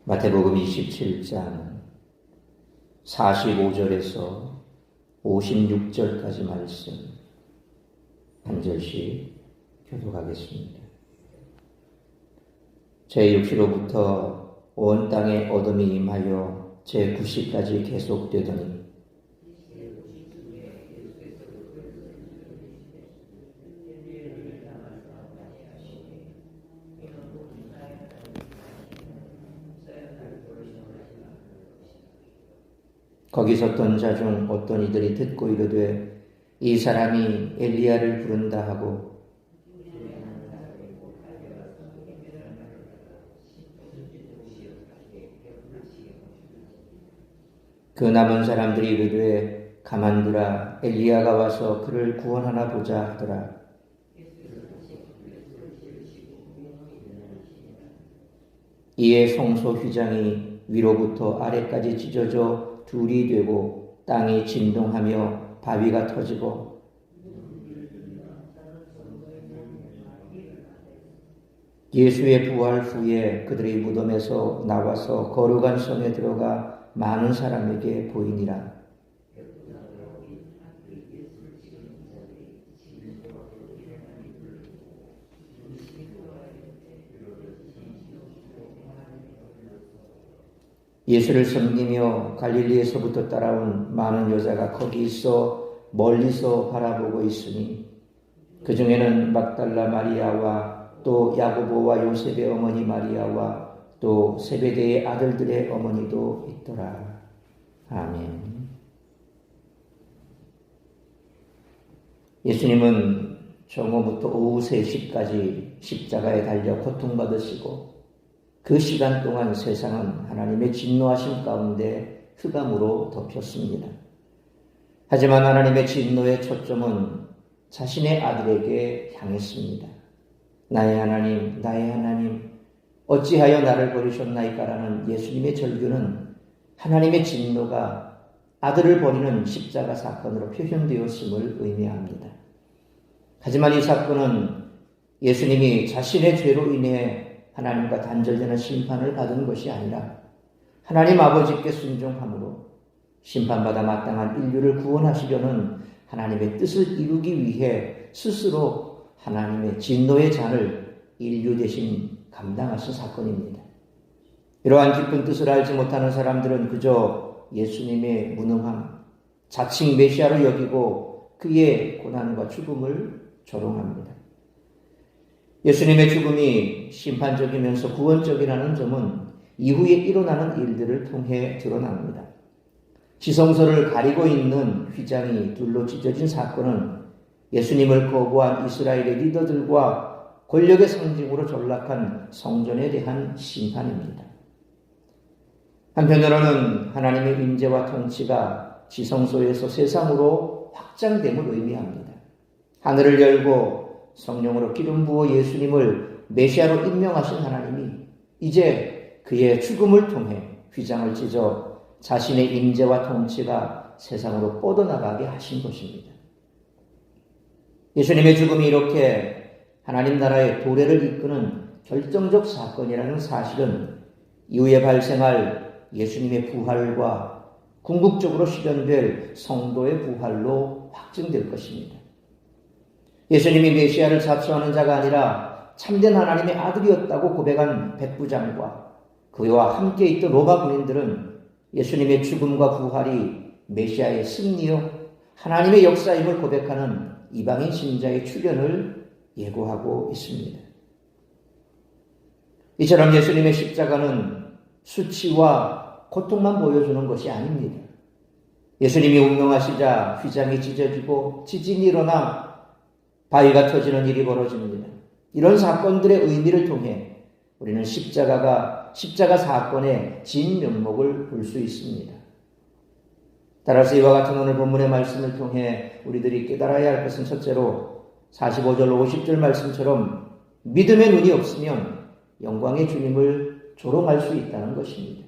마태복음 27장 45절에서 56절까지 말씀 한 절씩 교독하겠습니다. 제6시로부터 온 땅에 어둠이 임하여 제9시까지 계속되더니 거기 섰던 자 중 어떤 이들이 듣고 이르되 이 사람이 엘리야를 부른다 하고 그 남은 사람들이 이르되 가만두라 엘리야가 와서 그를 구원하나 보자 하더라. 이에 성소 휘장이 위로부터 아래까지 찢어져 둘이 되고 땅이 진동하며 바위가 터지고 예수의 부활 후에 그들의 무덤에서 나와서 거룩한 성에 들어가 많은 사람에게 보이니라. 예수를 섬기며 갈릴리에서부터 따라온 많은 여자가 거기 있어 멀리서 바라보고 있으니 그 중에는 막달라 마리아와 또 야고보와 요셉의 어머니 마리아와 또 세베대의 아들들의 어머니도 있더라. 아멘. 예수님은 정오부터 오후 3시까지 십자가에 달려 고통받으시고 그 시간 동안 세상은 하나님의 진노하심 가운데 흑암으로 덮였습니다. 하지만 하나님의 진노의 초점은 자신의 아들에게 향했습니다. 나의 하나님, 나의 하나님, 어찌하여 나를 버리셨나이까라는 예수님의 절규는 하나님의 진노가 아들을 버리는 십자가 사건으로 표현되었음을 의미합니다. 하지만 이 사건은 예수님이 자신의 죄로 인해 하나님과 단절되는 심판을 받은 것이 아니라 하나님 아버지께 순종함으로 심판받아 마땅한 인류를 구원하시려는 하나님의 뜻을 이루기 위해 스스로 하나님의 진노의 잔을 인류 대신 감당하신 사건입니다. 이러한 깊은 뜻을 알지 못하는 사람들은 그저 예수님의 무능함, 자칭 메시아로 여기고 그의 고난과 죽음을 조롱합니다. 예수님의 죽음이 심판적이면서 구원적이라는 점은 이후에 일어나는 일들을 통해 드러납니다. 지성소를 가리고 있는 휘장이 둘로 찢어진 사건은 예수님을 거부한 이스라엘의 리더들과 권력의 상징으로 전락한 성전에 대한 심판입니다. 한편으로는 하나님의 임재와 통치가 지성소에서 세상으로 확장됨을 의미합니다. 하늘을 열고 성령으로 기름 부어 예수님을 메시아로 임명하신 하나님이 이제 그의 죽음을 통해 휘장을 찢어 자신의 임재와 통치가 세상으로 뻗어나가게 하신 것입니다. 예수님의 죽음이 이렇게 하나님 나라의 도래를 이끄는 결정적 사건이라는 사실은 이후에 발생할 예수님의 부활과 궁극적으로 실현될 성도의 부활로 확증될 것입니다. 예수님이 메시아를 자처하는 자가 아니라 참된 하나님의 아들이었다고 고백한 백부장과 그와 함께 있던 로마 군인들은 예수님의 죽음과 부활이 메시아의 승리요 하나님의 역사임을 고백하는 이방인 신자의 출현을 예고하고 있습니다. 이처럼 예수님의 십자가는 수치와 고통만 보여주는 것이 아닙니다. 예수님이 운명하시자 휘장이 찢어지고 지진이 일어나 바위가 터지는 일이 벌어집니다. 이런 사건들의 의미를 통해 우리는 십자가 사건의 진면목을 볼 수 있습니다. 따라서 이와 같은 오늘 본문의 말씀을 통해 우리들이 깨달아야 할 것은 첫째로 45절 50절 말씀처럼 믿음의 눈이 없으면 영광의 주님을 조롱할 수 있다는 것입니다.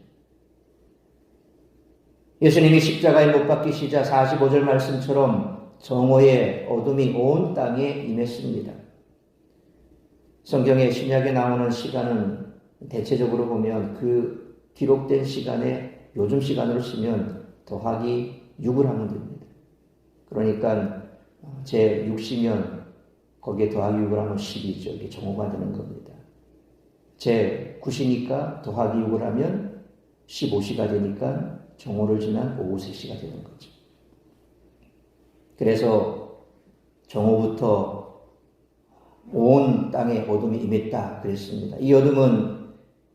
예수님이 십자가에 못 박히시자 45절 말씀처럼 정오의 어둠이 온 땅에 임했습니다. 성경의 신약에 나오는 시간은 대체적으로 보면 그 기록된 시간에 요즘 시간으로 치면 더하기 6을 하면 됩니다. 그러니까 제 6시면 거기에 더하기 6을 하면 10이죠. 이게 정오가 되는 겁니다. 제 9시니까 더하기 6을 하면 15시가 되니까 정오를 지난 오후 3시가 되는 거죠. 그래서 정오부터 온 땅에 어둠이 임했다 그랬습니다. 이 어둠은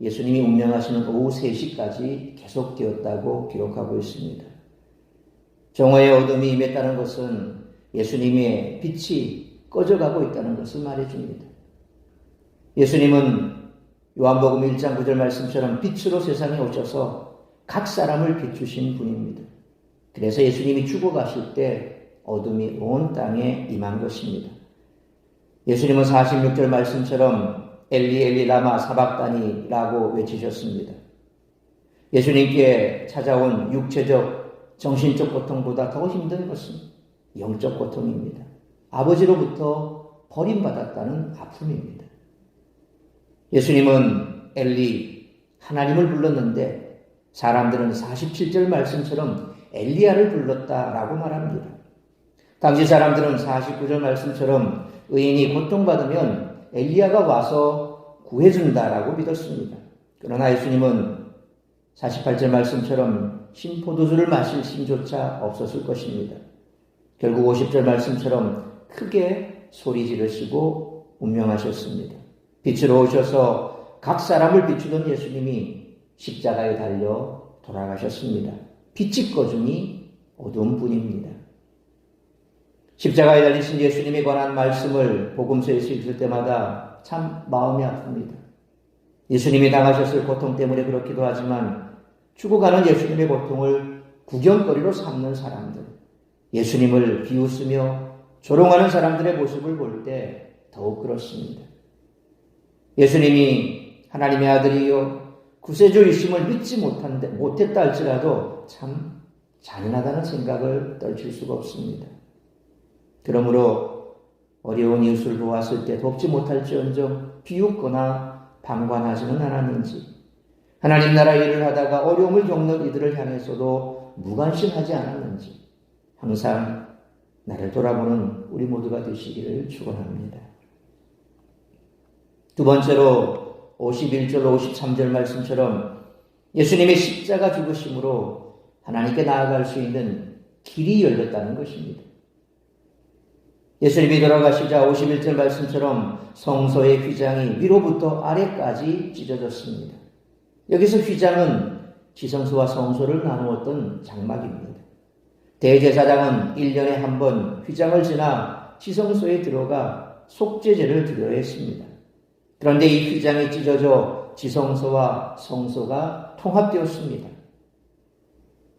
예수님이 운명하시는 오후 3시까지 계속되었다고 기록하고 있습니다. 정오의 어둠이 임했다는 것은 예수님의 빛이 꺼져가고 있다는 것을 말해줍니다. 예수님은 요한복음 1장 9절 말씀처럼 빛으로 세상에 오셔서 각 사람을 비추신 분입니다. 그래서 예수님이 죽어가실 때 어둠이 온 땅에 임한 것입니다. 예수님은 46절 말씀처럼 엘리 엘리 라마 사박다니라고 외치셨습니다. 예수님께 찾아온 육체적 정신적 고통보다 더 힘든 것은 영적 고통입니다. 아버지로부터 버림받았다는 아픔입니다. 예수님은 엘리 하나님을 불렀는데 사람들은 47절 말씀처럼 엘리야를 불렀다라고 말합니다. 당시 사람들은 49절 말씀처럼 의인이 고통받으면 엘리야가 와서 구해준다라고 믿었습니다. 그러나 예수님은 48절 말씀처럼 신포도주를 마실 힘조차 없었을 것입니다. 결국 50절 말씀처럼 크게 소리 지르시고 운명하셨습니다. 빛으로 오셔서 각 사람을 비추던 예수님이 십자가에 달려 돌아가셨습니다. 빛이 꺼주니 어두운 분입니다. 십자가에 달리신 예수님에 관한 말씀을 복음서에서 읽을 때마다 참 마음이 아픕니다. 예수님이 당하셨을 고통 때문에 그렇기도 하지만 죽어가는 예수님의 고통을 구경거리로 삼는 사람들, 예수님을 비웃으며 조롱하는 사람들의 모습을 볼 때 더욱 그렇습니다. 예수님이 하나님의 아들이요 구세주이심을 믿지 못했다 할지라도 참 잔인하다는 생각을 떨칠 수가 없습니다. 그러므로 어려운 이웃을 보았을 때 돕지 못할지언정 비웃거나 방관하지는 않았는지, 하나님 나라 일을 하다가 어려움을 겪는 이들을 향해서도 무관심하지 않았는지 항상 나를 돌아보는 우리 모두가 되시기를 축원합니다. 두 번째로 51절 53절 말씀처럼 예수님의 십자가 죽으심으로 하나님께 나아갈 수 있는 길이 열렸다는 것입니다. 예수님이 돌아가시자 51절 말씀처럼 성소의 휘장이 위로부터 아래까지 찢어졌습니다. 여기서 휘장은 지성소와 성소를 나누었던 장막입니다. 대제사장은 1년에 한 번 휘장을 지나 지성소에 들어가 속죄제를 드려야 했습니다. 그런데 이 휘장이 찢어져 지성소와 성소가 통합되었습니다.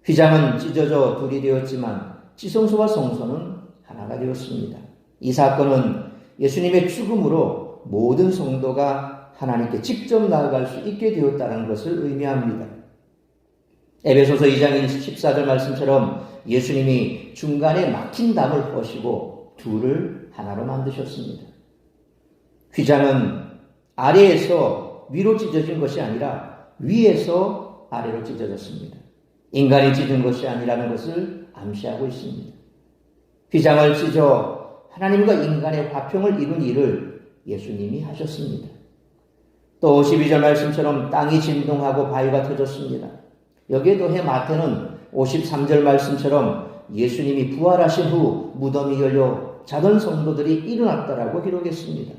휘장은 찢어져 둘이 되었지만 지성소와 성소는 하나가 되었습니다. 이 사건은 예수님의 죽음으로 모든 성도가 하나님께 직접 나아갈 수 있게 되었다는 것을 의미합니다. 에베소서 2장 14절 말씀처럼 예수님이 중간에 막힌 담을 퍼시고 둘을 하나로 만드셨습니다. 휘장은 아래에서 위로 찢어진 것이 아니라 위에서 아래로 찢어졌습니다. 인간이 찢은 것이 아니라는 것을 암시하고 있습니다. 휘장을 찢어 하나님과 인간의 화평을 이룬 일을 예수님이 하셨습니다. 또 12절 말씀처럼 땅이 진동하고 바위가 터졌습니다. 여기에 더해 마태는 53절 말씀처럼 예수님이 부활하신 후 무덤이 열려 자던 성도들이 일어났다라고 기록했습니다.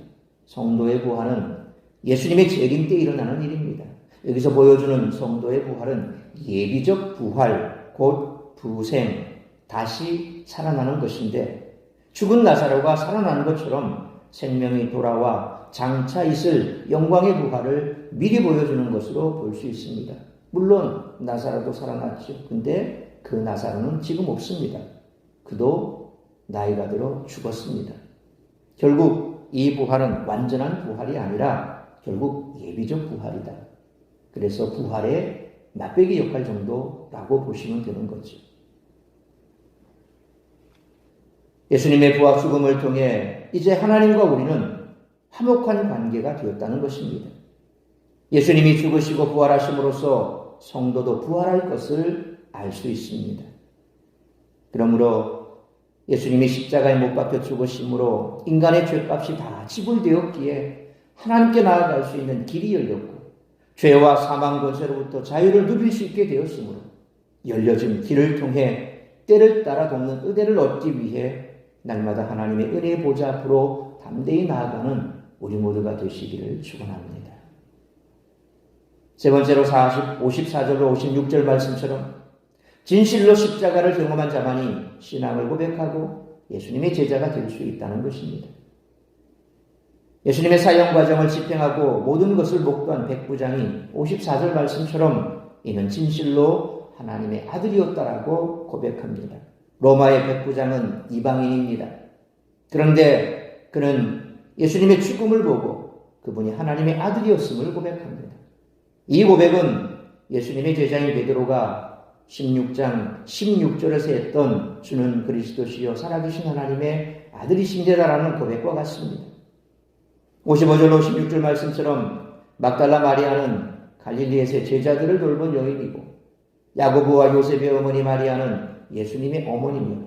성도의 부활은 예수님의 재림 때 일어나는 일입니다. 여기서 보여주는 성도의 부활은 예비적 부활, 곧 부생, 다시 살아나는 것인데 죽은 나사로가 살아나는 것처럼 생명이 돌아와 장차 있을 영광의 부활을 미리 보여주는 것으로 볼 수 있습니다. 물론 나사로도 살아났죠. 근데 그 나사로는 지금 없습니다. 그도 나이가 들어 죽었습니다. 결국 이 부활은 완전한 부활이 아니라 결국 예비적 부활이다. 그래서 부활의 맛배기 역할 정도라고 보시면 되는 거죠. 예수님의 부활 죽음을 통해 이제 하나님과 우리는 화목한 관계가 되었다는 것입니다. 예수님이 죽으시고 부활하심으로써 성도도 부활할 것을 알 수 있습니다. 그러므로 예수님이 십자가에 못 박혀 죽으심으로 인간의 죄값이 다 지불되었기에 하나님께 나아갈 수 있는 길이 열렸고 죄와 사망 권세로부터 자유를 누릴 수 있게 되었으므로 열려진 길을 통해 때를 따라 돕는 은혜를 얻기 위해 날마다 하나님의 은혜의 보좌 앞으로 담대히 나아가는 우리 모두가 되시기를 축원합니다. 세 번째로 54절로 56절 말씀처럼 진실로 십자가를 경험한 자만이 신앙을 고백하고 예수님의 제자가 될 수 있다는 것입니다. 예수님의 사형 과정을 집행하고 모든 것을 목도한 백부장이 54절 말씀처럼 이는 진실로 하나님의 아들이었다라고 고백합니다. 로마의 백부장은 이방인입니다. 그런데 그는 예수님의 죽음을 보고 그분이 하나님의 아들이었음을 고백합니다. 이 고백은 예수님의 제자인 베드로가 16장 16절에서 했던 주는 그리스도시요 살아계신 하나님의 아들이신데라라는 고백과 같습니다. 55절 56절 말씀처럼 막달라 마리아는 갈릴리에서 제자들을 돌본 여인이고 야고보와 요셉의 어머니 마리아는 예수님의 어머니며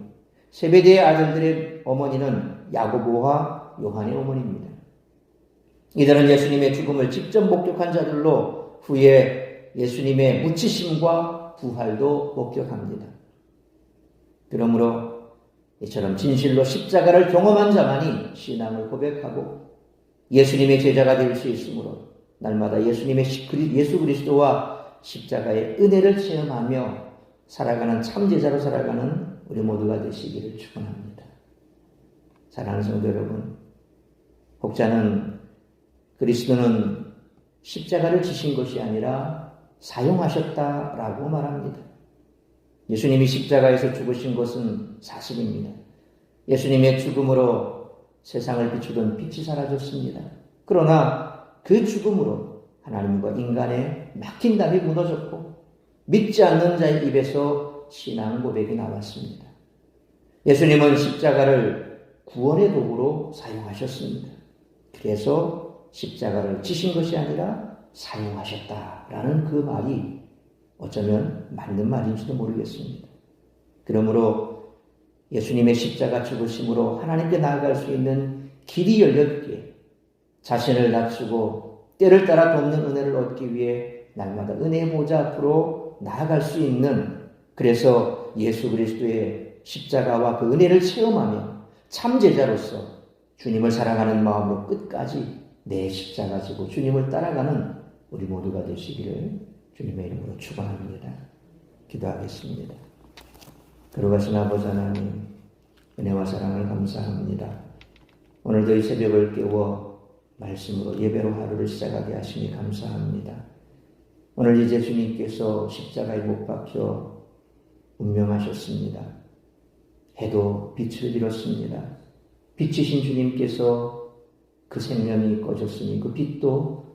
세베대의 아들들의 어머니는 야고보와 요한의 어머니입니다. 이들은 예수님의 죽음을 직접 목격한 자들로 후에 예수님의 묻히심과 부활도 목격합니다. 그러므로 이처럼 진실로 십자가를 경험한 자만이 신앙을 고백하고 예수님의 제자가 될 수 있으므로 날마다 예수 그리스도와 십자가의 은혜를 체험하며 살아가는 참제자로 살아가는 우리 모두가 되시기를 축원합니다. 사랑하는 성도 여러분, 혹자는 그리스도는 십자가를 지신 것이 아니라 사용하셨다라고 말합니다. 예수님이 십자가에서 죽으신 것은 사실입니다. 예수님의 죽음으로 세상을 비추던 빛이 사라졌습니다. 그러나 그 죽음으로 하나님과 인간의 막힌 담이 무너졌고 믿지 않는 자의 입에서 신앙 고백이 나왔습니다. 예수님은 십자가를 구원의 도구로 사용하셨습니다. 그래서 십자가를 지신 것이 아니라 사용하셨다라는 그 말이 어쩌면 맞는 말인지도 모르겠습니다. 그러므로 예수님의 십자가 죽으심으로 하나님께 나아갈 수 있는 길이 열렸기에 자신을 낮추고 때를 따라 돕는 은혜를 얻기 위해 날마다 은혜의 보좌 앞으로 나아갈 수 있는, 그래서 예수 그리스도의 십자가와 그 은혜를 체험하며 참제자로서 주님을 사랑하는 마음으로 끝까지 내 십자가 지고 주님을 따라가는 우리 모두가 되시기를 주님의 이름으로 축원합니다. 기도하겠습니다. 거룩하신 아버지 하나님, 은혜와 사랑을 감사합니다. 오늘도 이 새벽을 깨워 말씀으로 예배로 하루를 시작하게 하시니 감사합니다. 오늘 이제 주님께서 십자가에 못 박혀 운명하셨습니다. 해도 빛을 잃었습니다. 빛이신 주님께서 그 생명이 꺼졌으니 그 빛도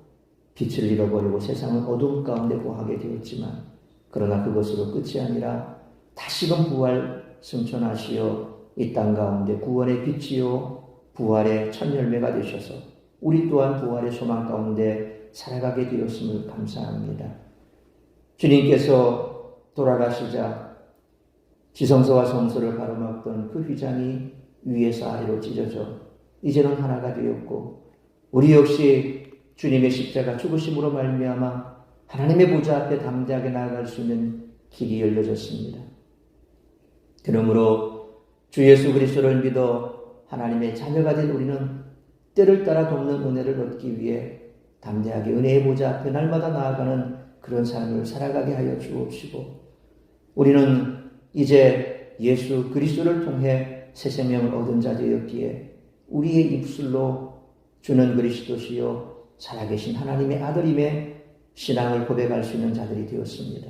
빛을 잃어버리고 세상은 어두움 가운데 거하게 되었지만, 그러나 그것으로 끝이 아니라 다시금 부활 승천하시어 이 땅 가운데 구원의 빛이요 부활의 첫 열매가 되셔서 우리 또한 부활의 소망 가운데 살아가게 되었음을 감사합니다. 주님께서 돌아가시자 지성소와 성소를 가로막던 그 휘장이 위에서 아래로 찢어져 이제는 하나가 되었고, 우리 역시 주님의 십자가 죽으심으로 말미암아 하나님의 보좌 앞에 담대하게 나아갈 수 있는 길이 열려졌습니다. 그러므로 주 예수 그리스도를 믿어 하나님의 자녀가 된 우리는 때를 따라 돕는 은혜를 얻기 위해 담대하게 은혜의 보좌 앞에 날마다 나아가는 그런 삶을 살아가게 하여 주옵시고, 우리는 이제 예수 그리스도를 통해 새 생명을 얻은 자 되었기에 우리의 입술로 주는 그리스도시요 살아계신 하나님의 아들임의 신앙을 고백할 수 있는 자들이 되었습니다.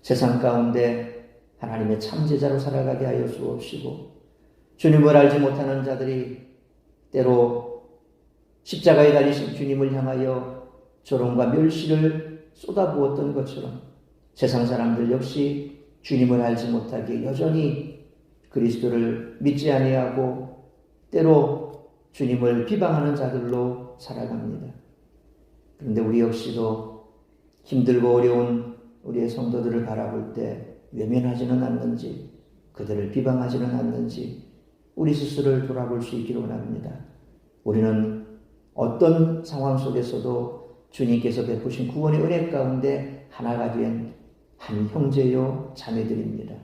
세상 가운데 하나님의 참제자로 살아가게 하여 주옵시고, 주님을 알지 못하는 자들이 때로 십자가에 달리신 주님을 향하여 조롱과 멸시를 쏟아부었던 것처럼 세상 사람들 역시 주님을 알지 못하게 여전히 그리스도를 믿지 아니하고 때로 주님을 비방하는 자들로 살아갑니다. 그런데 우리 역시도 힘들고 어려운 우리의 성도들을 바라볼 때 외면하지는 않는지, 그들을 비방하지는 않는지 우리 스스로를 돌아볼 수 있기를 원합니다. 우리는 어떤 상황 속에서도 주님께서 베푸신 구원의 은혜 가운데 하나가 된 한 형제요 자매들입니다.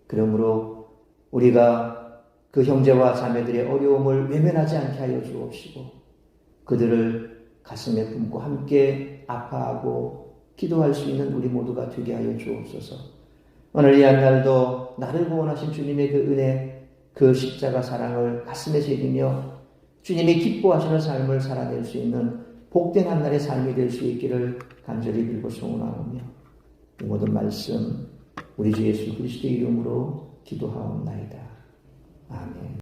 그러므로 우리가 그 형제와 자매들의 어려움을 외면하지 않게 하여 주옵시고 그들을 가슴에 품고 함께 아파하고 기도할 수 있는 우리 모두가 되게 하여 주옵소서. 오늘 이 한날도 나를 구원하신 주님의 그 은혜, 그 십자가 사랑을 가슴에 새기며 주님이 기뻐하시는 삶을 살아낼 수 있는 복된 한날의 삶이 될 수 있기를 간절히 빌고 소원하오며 이 모든 말씀 우리 주 예수 그리스도의 이름으로 기도하옵나이다. 아멘.